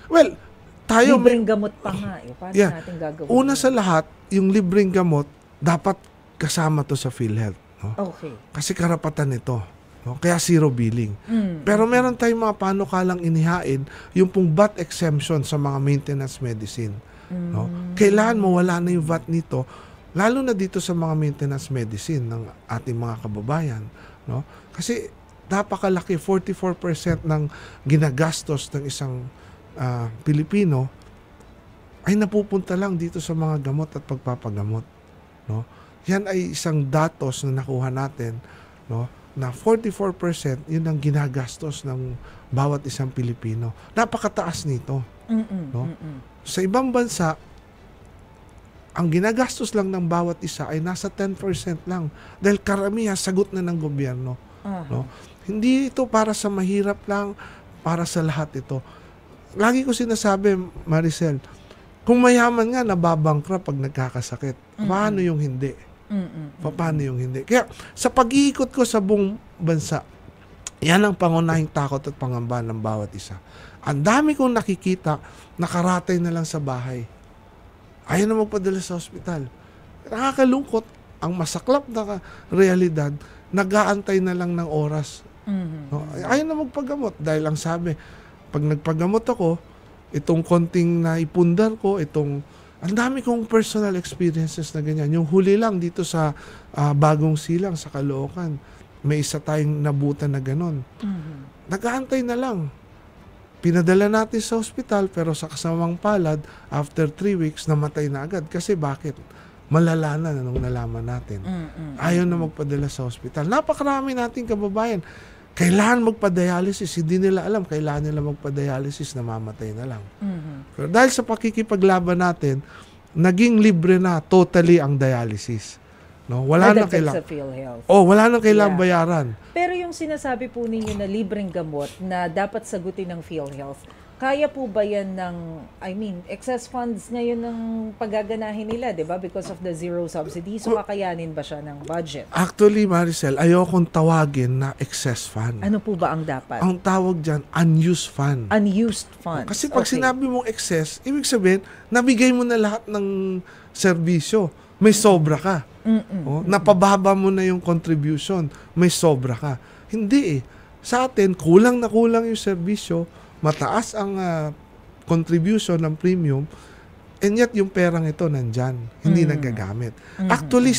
Well, tayo Libreng gamot pa nga. Paano natin gagawin Una yun? sa lahat, yung libreng gamot, dapat kasama to sa PhilHealth. No? Okay. Kasi karapatan nito. No? Kaya zero billing. Pero meron tayong mga panukalang inihain, yung pong VAT exemption sa mga maintenance medicine. No? Kailangan mawala na yung VAT nito, lalo na dito sa mga maintenance medicine ng ating mga kababayan. No? Kasi napakalaki, 44% ng ginagastos ng isang Pilipino ay napupunta lang dito sa mga gamot at pagpapagamot. No? Yan ay isang datos na nakuha natin, no? Na 44% yun ang ginagastos ng bawat isang Pilipino. Napakataas nito. No? Sa ibang bansa, ang ginagastos lang ng bawat isa ay nasa 10% lang. Dahil karamihan sagot na ng gobyerno. No? Hindi ito para sa mahirap lang, para sa lahat ito. Lagi ko sinasabi, Maricel, kung mayaman nga, nababangkra pag nagkakasakit. Paano yung hindi? Paano yung hindi? Kaya sa pag-iikot ko sa buong bansa, yan ang pangunahing takot at pangamba ng bawat isa. Ang dami kong nakikita, nakaratay na lang sa bahay. Ayaw na magpadala sa ospital. Nakakalungkot. Ang masaklap na realidad, nag-aantay na lang ng oras. No? Ayaw na magpagamot. Dahil ang sabi, pag nagpagamot ako, itong konting naipundar ko, ang dami kong personal experiences na ganyan. Yung huli lang dito sa Bagong Silang, sa Caloocan, may isa tayong nabutan na ganon. Nag-aantay na lang. Pinadala natin sa ospital, pero sa kasamang palad, after 3 weeks, namatay na agad. Kasi bakit? Malala na nung nalaman natin. Ayaw na magpadala sa ospital. Napakarami nating kababayan. Kailangan magpa-dialysis. Hindi nila alam. Kailangan nila magpa-dialysis. Namamatay na lang. Pero dahil sa pakikipaglaban natin, naging libre na totally ang dialysis. No? Wala na kailangan. Sa PhilHealth. Wala na kailangan bayaran. Pero yung sinasabi po ninyo na libreng gamot na dapat sagutin ng PhilHealth, kaya po ba yan ng, excess funds ngayon ng paggaganahin nila, di ba? Because of the zero subsidy. So, kakayanin ba siya ng budget? Actually, Maricel, ayokong tawagin na excess fund. Ano po ba ang dapat? Ang tawag dyan, unused fund. Unused funds. Kasi pag sinabi mong excess, ibig sabihin, nabigay mo na lahat ng serbisyo. May sobra ka. Napababa mo na yung contribution. May sobra ka. Hindi eh. Sa atin, kulang na kulang yung serbisyo, mataas ang contribution ng premium, and yet yung perang ito nandyan, hindi nagagamit. Actually,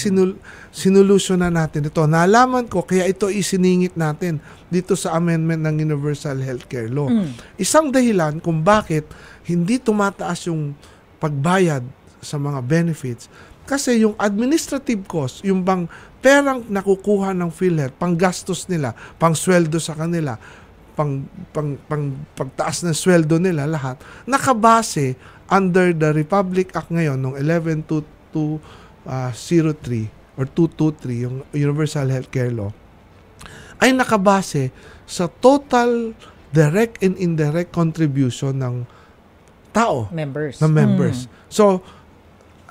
sinulusyon na natin ito. Nalaman ko, kaya ito isiningit natin dito sa amendment ng Universal Healthcare Law. Isang dahilan kung bakit hindi tumataas yung pagbayad sa mga benefits, kasi yung administrative cost, yung bang perang nakukuha ng PhilHealth, pang gastos nila, pang sweldo sa kanila, pagtaas ng sweldo nila, lahat, nakabase under the Republic Act ngayon, noong 11.2203 or 223, yung Universal Healthcare Law, ay nakabase sa total direct and indirect contribution ng tao. Members. So,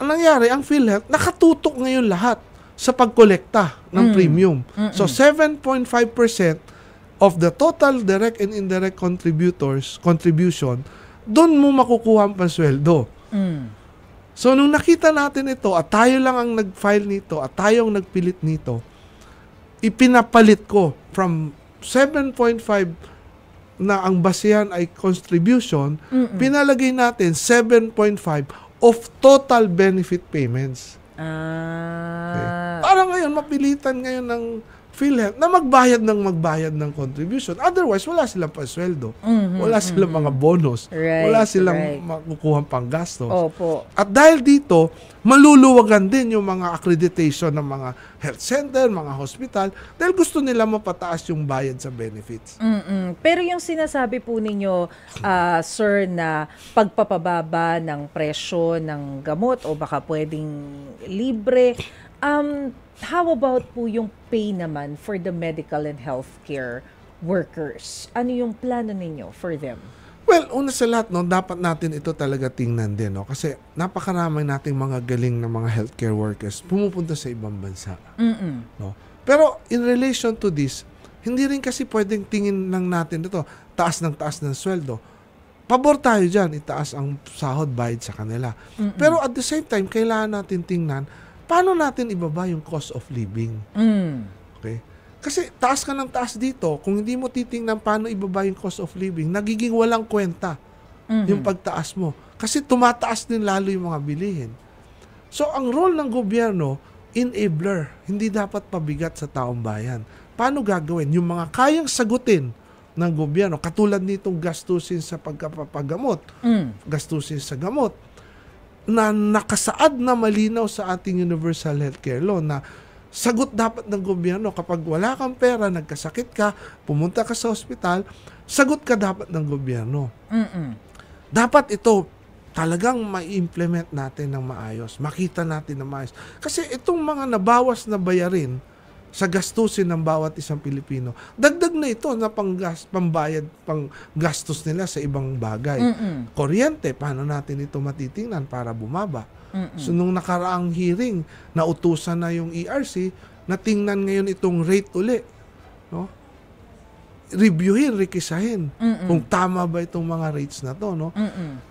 ang nangyari, ang PhilHealth, nakatutok ngayon lahat sa pagkolekta ng premium. So, 7.5% of the total direct and indirect contribution, doon mo makukuha ang pansweldo. So, nung nakita natin ito, at tayo lang ang nag-file nito, at tayo ang nagpilit nito, ipinapalit ko from 7.5 na ang basehan ay contribution, pinalagay natin 7.5 of total benefit payments. Okay. Parang ngayon, mapilitan ngayon ng PhilHealth na magbayad ng contribution. Otherwise, wala silang pasweldo. Wala silang mga bonus. Wala silang makukuha pang gastos. Opo. At dahil dito, maluluwagan din yung mga accreditation ng mga health center, mga hospital, dahil gusto nila mapataas yung bayad sa benefits. Pero yung sinasabi po ninyo, sir, na pagpapababa ng presyo ng gamot o baka pwedeng libre, how about po yung pay naman for the medical and healthcare workers? Ano yung plano ninyo for them? Well, una sa lahat, no, dapat natin ito talaga tingnan din. No? Kasi napakaraming nating mga galing na mga healthcare workers pumupunta sa ibang bansa. No? Pero in relation to this, hindi rin kasi pwedeng tingin lang natin ito. taas ng sweldo. Pabor tayo dyan, itaas ang sahod, bayad sa kanila. Pero at the same time, kailangan natin tingnan, paano natin ibaba yung cost of living? Okay? Kasi taas ka ng taas dito, kung hindi mo titingnan paano ibaba yung cost of living, nagiging walang kwenta yung pagtaas mo. Kasi tumataas din lalo yung mga bilihin. So, ang role ng gobyerno, enabler, hindi dapat pabigat sa taong bayan. Paano gagawin? Yung mga kayang sagutin ng gobyerno, katulad nitong gastusin sa pagpapagamot, gastusin sa gamot, na nakasaad na malinaw sa ating Universal Healthcare Law na sagot dapat ng gobyerno kapag wala kang pera, nagkasakit ka, pumunta ka sa ospital, sagot ka dapat ng gobyerno. Dapat ito talagang ma-implement natin ng maayos, makita natin ng maayos. Kasi itong mga nabawas na bayarin sa gastusin ng bawat isang Pilipino, dagdag na ito na pambayad, pang gastos nila sa ibang bagay. Kuryente, paano natin ito matitingnan para bumaba? So, nung nakaraang hearing, nautusan na yung ERC na tingnan ngayon itong rate uli. No? Reviewin, rekisahin kung tama ba itong mga rates na to. No?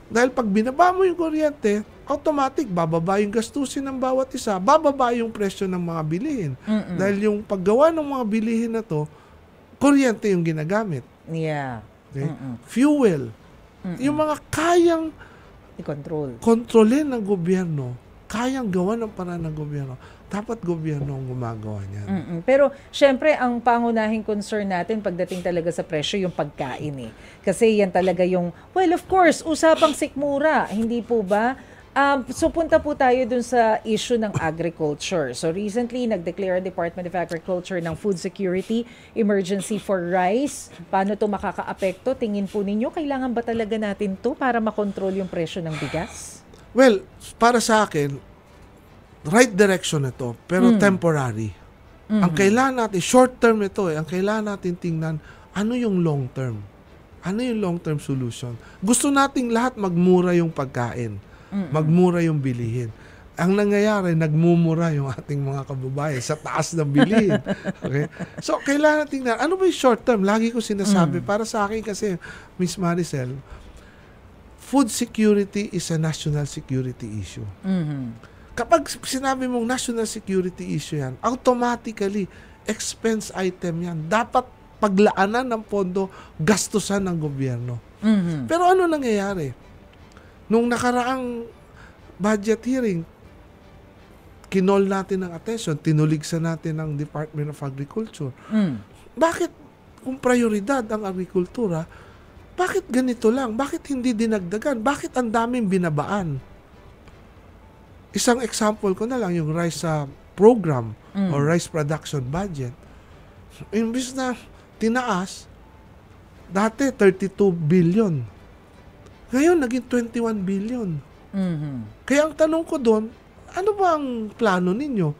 Dahil pag binaba mo yung kuryente, automatic, bababa yung gastusin ng bawat isa, bababa yung presyo ng mga bilihin. Dahil yung paggawa ng mga bilihin na to, kuryente yung ginagamit. Yeah. Okay? Fuel. Yung mga kayang kontrolin ng gobyerno, kayang gawa ng paraan ng gobyerno, dapat gobyerno ang gumagawa niyan. Pero syempre ang pangunahing concern natin pagdating talaga sa presyo yung pagkain eh. Kasi yan talaga yung, well of course, usapang sikmura, hindi po ba? So punta po tayo dun sa issue ng agriculture. So recently, nag-declare ang Department of Agriculture ng food security emergency for rice. Paano to makaka-apekto? Tingin po ninyo, kailangan ba talaga natin to para makontrol yung presyo ng bigas? Well, para sa akin, right direction ito, pero temporary. Ang kailangan natin, short term ito ang kailangan natin tingnan, ano yung long term? Ano yung long term solution? Gusto nating lahat magmura yung pagkain. Magmura yung bilihin. Ang nangyayari, nagmumura yung ating mga kababayan sa taas ng bilihin. Okay? So, kailangan tingnan, ano ba yung short term? Lagi ko sinasabi, para sa akin kasi, Ms. Maricel, food security is a national security issue. Kapag sinabi mong national security issue yan, automatically, expense item yan. Dapat paglaanan ng pondo, gastusan ng gobyerno. Pero ano nangyayari? Nung nakaraang budget hearing, kinol natin ng attention, tinuligsan natin ng Department of Agriculture. Bakit, kung prioridad ang agrikultura, bakit ganito lang? Bakit hindi dinagdagan? Bakit ang daming binabaan? Isang example ko na lang, yung rice program or rice production budget. Imbis na tinaas, dati 32 billion. Ngayon, naging 21 billion. Kaya ang tanong ko doon, ano ba ang plano ninyo?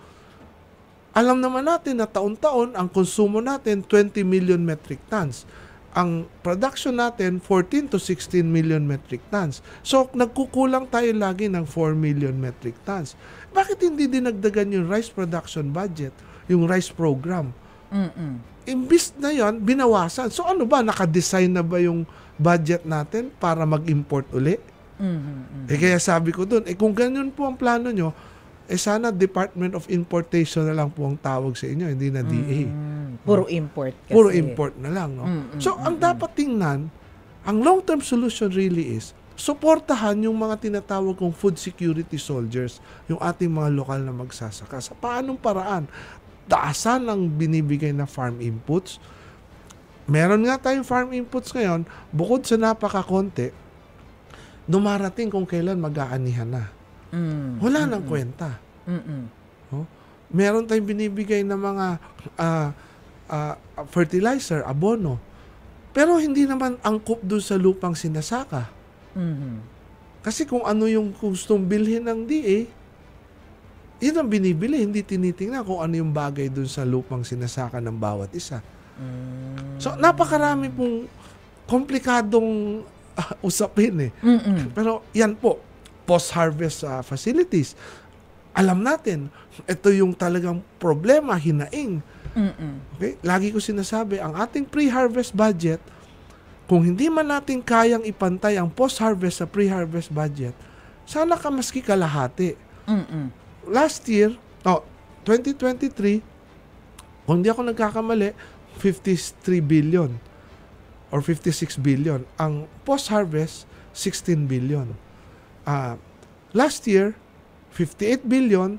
Alam naman natin na taon-taon, ang konsumo natin, 20 million metric tons. Ang production natin, 14 to 16 million metric tons. So, nagkukulang tayo lagi ng 4 million metric tons. Bakit hindi dinagdagan yung rice production budget, yung rice program? Imbis na yan, binawasan. So, ano ba? Nakadesign na ba yung budget natin para mag-import uli? Kaya sabi ko doon, kung ganyan po ang plano nyo, sana Department of Importation na lang po ang tawag sa inyo, hindi na DA. Puro import kasi. Puro import na lang. No? So, ang dapat tingnan, ang long-term solution really is, suportahan yung mga tinatawag kong food security soldiers, yung ating mga lokal na magsasaka. Sa paanong paraan? Taasan ang binibigay na farm inputs. Meron nga tayong farm inputs ngayon, bukod sa napakakonti, dumarating kung kailan mag-aanihan na. Wala nang kwenta. No? Meron tayong binibigay na mga fertilizer, abono. Pero hindi naman angkop doon sa lupang sinasaka. Kasi kung ano yung gustong bilhin ng DA, yun ang binibili, hindi tinitingnan kung ano yung bagay doon sa lupang sinasaka ng bawat isa. So, napakarami pong komplikadong usapin eh. Pero yan po, post-harvest facilities. Alam natin, ito yung talagang problema, hinaing. Okay? Lagi ko sinasabi, ang ating pre-harvest budget, kung hindi man natin kayang ipantay ang post-harvest sa pre-harvest budget, sana ka maski kalahati. Last year, 2023, kung hindi ako nagkakamali, 53 billion or 56 billion. Ang post-harvest, 16 billion. Last year, 58 billion.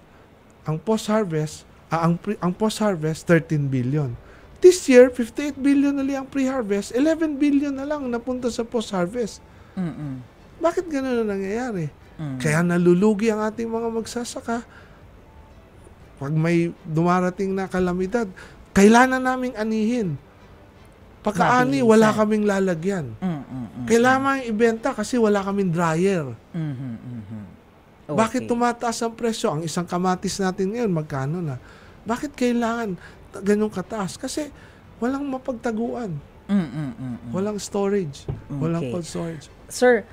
Ang post-harvest, ang post-harvest, 13 billion. This year, 58 billion na lang ang pre-harvest, 11 billion na lang napunta sa post-harvest. Bakit gano'n na nangyayari? Kaya nalulugi ang ating mga magsasaka. Pag may dumarating na kalamidad, kailangan naming anihin. Pagkaani, wala kaming lalagyan. Kailangan ibenta kasi wala kaming dryer. Okay. Bakit tumataas ang presyo? Ang isang kamatis natin ngayon, magkano na? Bakit kailangan ganun kataas? Kasi walang mapagtaguan. Walang storage. Walang cold storage. Sir,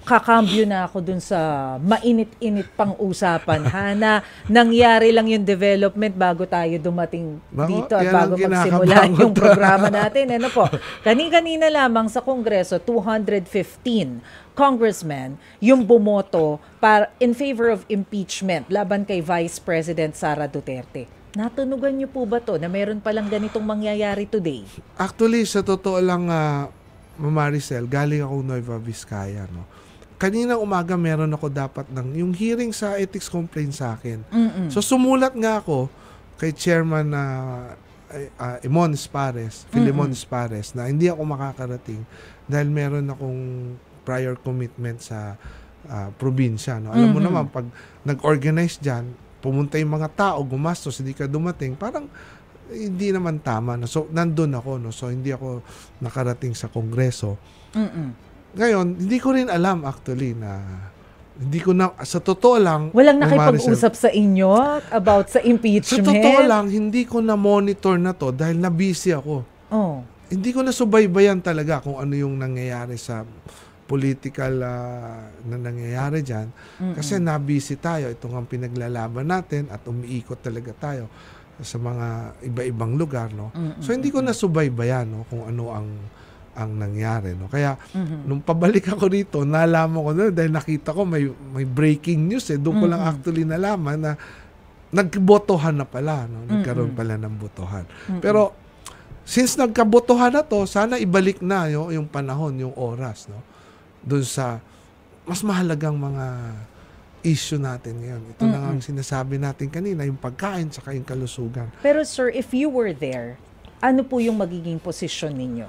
kakambyo na ako dun sa mainit-init pang usapan na nangyari lang yung development bago tayo dumating dito at bago magsimula yung programa natin. Ano po? Kanina lamang sa Kongreso, 215 congressmen yung bumoto in favor of impeachment laban kay Vice President Sara Duterte. Natunugan niyo po ba to na meron palang ganitong mangyayari today? Actually, sa totoo lang, Maricel, galing ako Nueva Vizcaya, no? Kaninang umaga meron ako dapat yung hearing sa ethics complaint sa akin. So sumulat nga ako kay Chairman Filemon Espares na hindi ako makakarating dahil meron akong prior commitment sa probinsya. No? Alam mo naman, pag nag-organize dyan, pumunta yung mga tao, gumastos, hindi ka dumating, parang hindi naman tama. No? So, nandun ako. No? So, hindi ako nakarating sa Kongreso. Ngayon, hindi ko rin alam actually na hindi ko na, sa totoo lang, walang nakipag-usap sa inyo about sa impeachment? Sa totoo lang, hindi ko na monitor na to dahil na-busy ako. Hindi ko na subaybayan talaga kung ano yung nangyayari sa political na nangyayari dyan. Kasi na-busy tayo. Ito ang pinaglalaban natin at umiikot talaga tayo sa mga iba-ibang lugar. No? So, hindi ko na subaybayan kung ano ang nangyari. No? Kaya, nung pabalik ako rito, nalaman ko na dahil nakita ko may breaking news. Doon ko lang actually nalaman na nagbotohan na pala. No? Nagkaroon pala ng botohan. Pero, since nagkabotohan na to, sana ibalik na yung panahon, yung oras. No? Doon sa mas mahalagang mga issue natin ngayon. Ito na ang sinasabi natin kanina, yung pagkain saka yung kalusugan. Pero sir, if you were there, ano po yung magiging posisyon ninyo?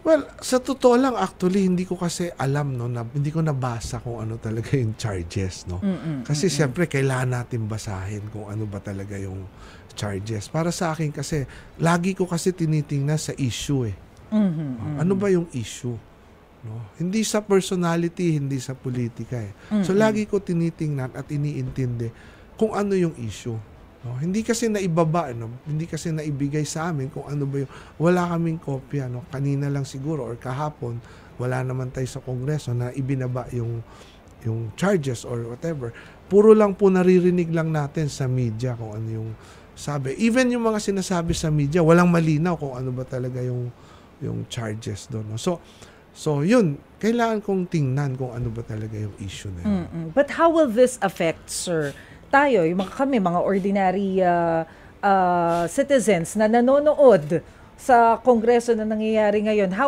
Well, sa totoo lang, actually, hindi ko kasi alam, no, na, hindi ko nabasa kung ano talaga yung charges. No? Kasi siyempre, kailangan natin basahin kung ano ba talaga yung charges. Para sa akin kasi, lagi ko kasi tinitingnan sa issue eh. Ano ba yung issue? No? Hindi sa personality, hindi sa politika eh. So, lagi ko tinitingnan at iniintindi kung ano yung issue. No? Hindi kasi naibaba, no? Hindi kasi naibigay sa amin kung ano ba yung, wala kaming kopya, no? Kanina lang siguro or kahapon, wala naman tayo sa Kongreso na ibinaba yung charges or whatever. Puro lang po naririnig lang natin sa media kung ano yung sabi. Even yung mga sinasabi sa media, walang malinaw kung ano ba talaga yung charges doon. No? So yun, kailangan kong tingnan kung ano ba talaga yung issue na yun. But how will this affect, sir, tayo, yung mga ordinary citizens na nanonood sa Kongreso na nangyayari ngayon, how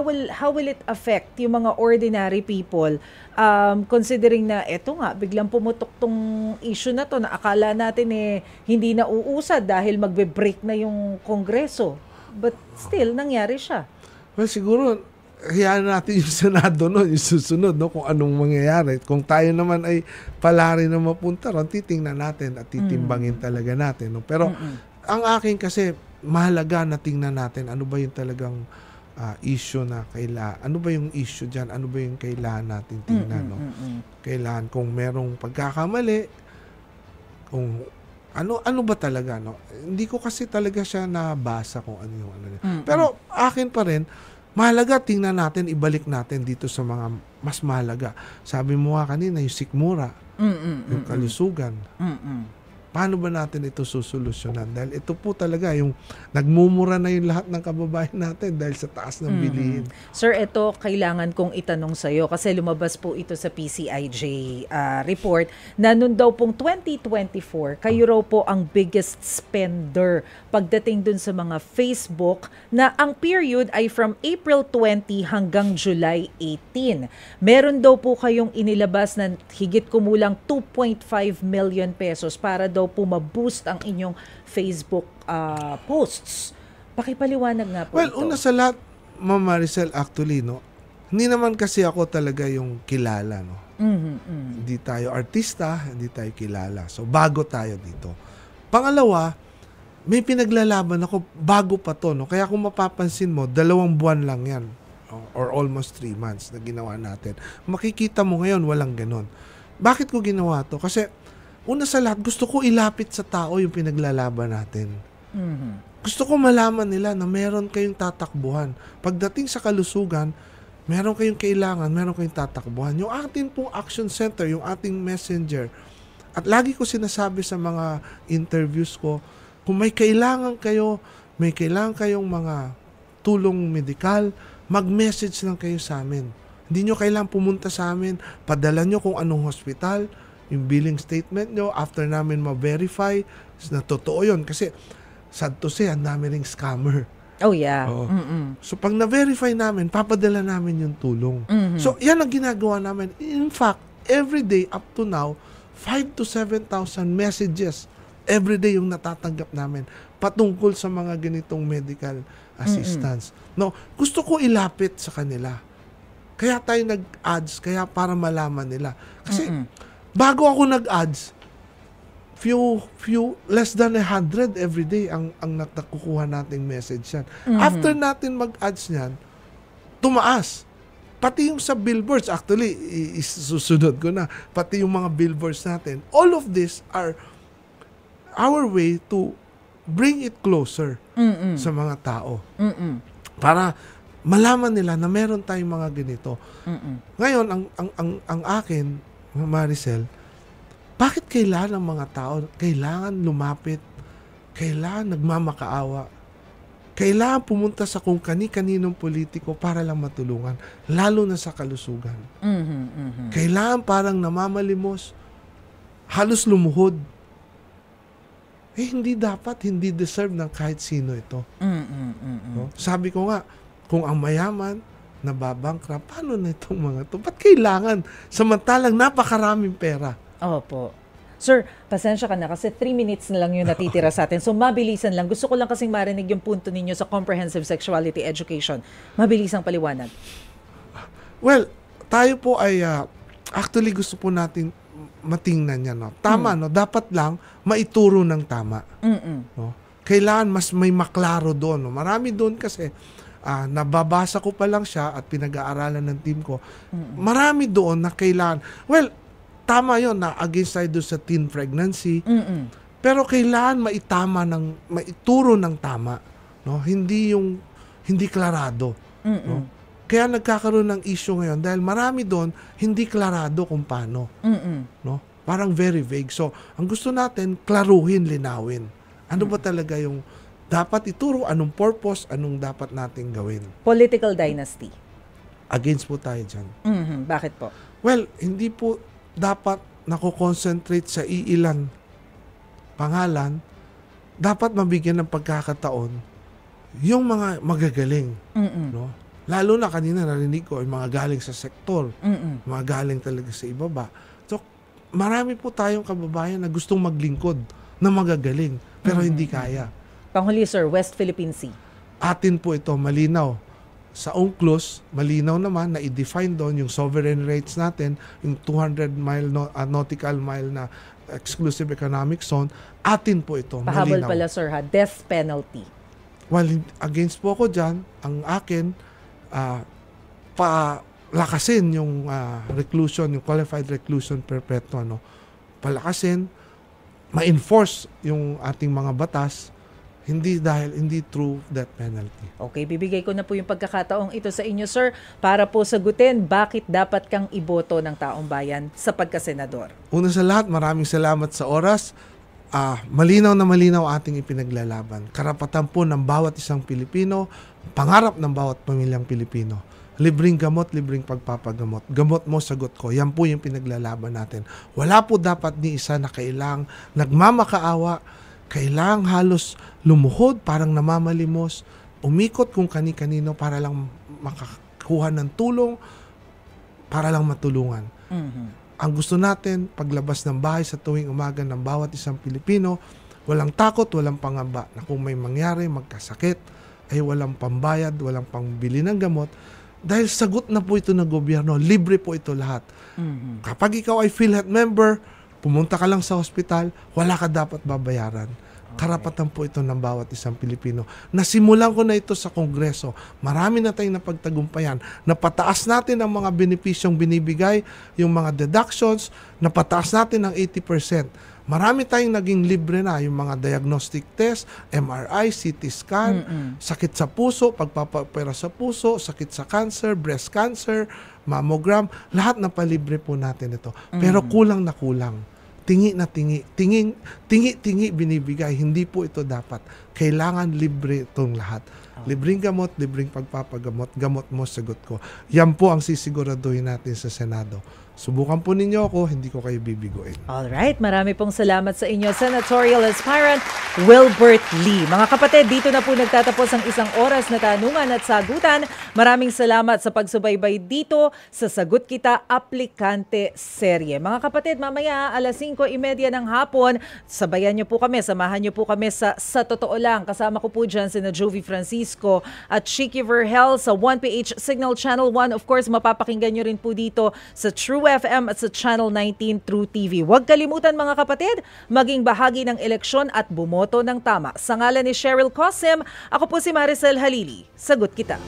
will it affect yung mga ordinary people considering na eto nga, biglang pumutok tong issue na to na akala natin hindi na uusad dahil magbe-break na yung Kongreso. But still, nangyari siya. Well, siguro, hayaan natin yung Senado no, yung susunod no, kung anong mangyayari. Kung tayo naman ay palari na mapunta ron, titingnan natin at titimbangin talaga natin. No? Pero ang akin kasi, mahalaga na tingnan natin ano ba yung talagang issue na kailangan. Ano ba yung issue dyan? Ano ba yung kailangan natin tingnan? No? Kailangan kung merong pagkakamali, kung ano ba talaga? No? Hindi ko kasi talaga siya nabasa kung ano yung ano. Pero akin pa rin, mahalaga, tingnan natin, ibalik natin dito sa mga mas mahalaga. Sabi mo nga kanina, yung sikmura, yung kalusugan. paano ba natin ito susolusyonan? Dahil ito po talaga yung nagmumura na yung lahat ng kababayan natin dahil sa taas ng bilihin. Sir, ito kailangan kong itanong sa iyo kasi lumabas po ito sa PCIJ report na noon daw pong 2024, kayo raw po ang biggest spender pagdating dun sa mga Facebook na ang period ay from April 20 hanggang July 18. Meron daw po kayong inilabas na higit kumulang 2.5 million pesos para daw po ma-boost ang inyong Facebook posts. Pakipaliwanag nga po Well, ito. una sa lahat, Ma'am Maricel, actually, no, hindi naman kasi ako talaga yung kilala, no. Hindi tayo artista, hindi tayo kilala. So, bago tayo dito. Pangalawa, may pinaglalaban ako bago pa to, no. Kaya kung mapapansin mo, 2 buwan lang yan, or almost 3 months na ginawa natin. Makikita mo ngayon, walang ganon. Bakit ko ginawa to? Kasi, una sa lahat, gusto ko ilapit sa tao yung pinaglalaban natin. Gusto ko malaman nila na meron kayong tatakbuhan. Pagdating sa kalusugan, meron kayong kailangan, meron kayong tatakbuhan. Yung ating pong action center, yung ating messenger, at lagi ko sinasabi sa mga interviews ko, kung may kailangan kayong mga tulong medikal, mag-message lang kayo sa amin. Hindi nyo kailangan pumunta sa amin, padala nyo kung anong hospital, yung billing statement nyo, after namin ma-verify, na totoo yun. Kasi, sad to say, ang dami ring scammer. Oh yeah. Oo. So, pag na-verify namin, papadala namin yung tulong. So, yan ang ginagawa namin. In fact, every day up to now, 5,000 to 7,000 messages every day yung natatanggap namin patungkol sa mga ganitong medical assistance. No, gusto ko ilapit sa kanila. Kaya tayo nag-ads, kaya para malaman nila. Kasi, bago ako nag-ads, less than 100 every day ang nakukuha nating message yan. After natin mag-ads niyan, tumaas. Pati yung sa billboards, actually, susunod ko na, pati yung mga billboards natin, all of this are our way to bring it closer sa mga tao. Para malaman nila na meron tayong mga ganito. Ngayon, ang akin, Maricel, bakit kailangan ng mga tao, kailangan lumapit, kailangan nagmamakaawa, kailangan pumunta sa kung kani-kaninong politiko para lang matulungan, lalo na sa kalusugan. Kailangan parang namamalimos, halos lumuhod. Hindi dapat, hindi deserve ng kahit sino ito. No? Sabi ko nga, kung ang mayaman, nababankrupt, paano na itong mga ito? Ba't kailangan? Samantalang napakaraming pera. Opo. Sir, pasensya ka na kasi 3 minutes na lang yung natitira sa atin. So, mabilisan lang. Gusto ko lang kasing marinig yung punto ninyo sa comprehensive sexuality education. Mabilisang paliwanag. Well, tayo po ay, actually gusto po natin matingnan yan. No? Tama, no? Dapat lang maituro ng tama. No? Kailangan mas may maklaro doon. No? Marami doon kasi, nababasa ko pa lang siya at pinag-aaralan ng team ko. Marami doon na kailangan. Well, tama yon na against tayo doon sa teen pregnancy. Pero kailangan maituro ng tama, no? Hindi klarado, no? Kaya nagkakaroon ng issue ngayon dahil marami doon hindi klarado kung paano, no? Parang very vague. So, ang gusto natin klaruhin, linawin. Ano ba talaga yung dapat ituro, anong purpose, anong dapat nating gawin? Political dynasty. Against po tayo dyan. Bakit po? Well, hindi po dapat nako-concentrate sa iilan pangalan, dapat mabigyan ng pagkakataon yung mga magagaling. No? Lalo na kanina narinig ko, yung mga galing sa sektor, mga galing talaga sa ibaba. So, marami po tayong kababayan na gustong maglingkod na magagaling, pero hindi kaya. Panghuli, sir, West Philippine Sea. Atin po ito, malinaw. Sa UNCLOS, malinaw naman na i-define doon yung sovereign rights natin, yung 200 nautical mile na exclusive economic zone, atin po ito, Pahabol malinaw. pala, sir, ha? Death penalty. Well, against po ko dyan, ang akin, palakasin yung reclusion, yung qualified reclusion perpetua, no? Palakasin, ma-enforce yung ating mga batas, hindi true death penalty. Okay, bibigay ko na po yung pagkakataong ito sa inyo, sir, para po sagutin bakit dapat kang iboto ng taong bayan sa pagkasenador. Una sa lahat, maraming salamat sa oras. malinaw na malinaw ating ipinaglalaban. Karapatan po ng bawat isang Pilipino, pangarap ng bawat pamilyang Pilipino. Libreng gamot, libreng pagpapagamot. Gamot mo, sagot ko. Yan po yung pinaglalaban natin. Wala po dapat ni isa na kailang nagmamakaawa, kailang halos lumuhod, parang namamalimos, umikot kung kani-kanino para lang makakuha ng tulong, para lang matulungan. Ang gusto natin, paglabas ng bahay sa tuwing umaga ng bawat isang Pilipino, walang takot, walang pangamba na kung may mangyari, magkasakit, ay walang pambayad, walang pangbili ng gamot. Dahil sagot na po ito ng gobyerno, libre po ito lahat. Kapag ikaw ay PhilHealth member, pumunta ka lang sa hospital, wala ka dapat babayaran. Karapatan po ito ng bawat isang Pilipino. Nasimulan ko na ito sa Kongreso. Marami na tayong napagtagumpayan. Napataas natin ang mga benepisyong binibigay, yung mga deductions, napataas natin ng 80%. Marami tayong naging libre na, yung mga diagnostic test, MRI, CT scan, sakit sa puso, pagpapapera sa puso, sakit sa cancer, breast cancer, mammogram, lahat na palibre po natin ito. Pero kulang na kulang. Tingi na tingi. Tingi binibigay. Hindi po ito dapat. Kailangan libre itong lahat. Libreng gamot, libreng pagpapagamot, gamot mo, sagot ko. Yan po ang sisiguraduhin natin sa Senado. Subukan po ninyo ako, hindi ko kayo bibiguin. Alright, marami pong salamat sa inyo, Senatorial Aspirant Wilbert Lee. Mga kapatid, dito na po nagtatapos ang isang oras na tanungan at sagutan. Maraming salamat sa pagsubaybay dito sa Sagot Kita Aplikante Serye. Mga kapatid, mamaya alas 5:30 ng hapon, sabayan niyo po kami, samahan niyo po kami sa Totoo Lang. Kasama ko po dyan sina Jovi Francisco at Chicky Verhel sa 1PH Signal Channel 1. Of course, mapapakinggan niyo rin po dito sa True FM at sa Channel 19 True TV. Huwag kalimutan mga kapatid, maging bahagi ng eleksyon at bumoto ng tama. Sa ngalan ni Cheryl Cosim, ako po si Maricel Halili. Sagot Kita.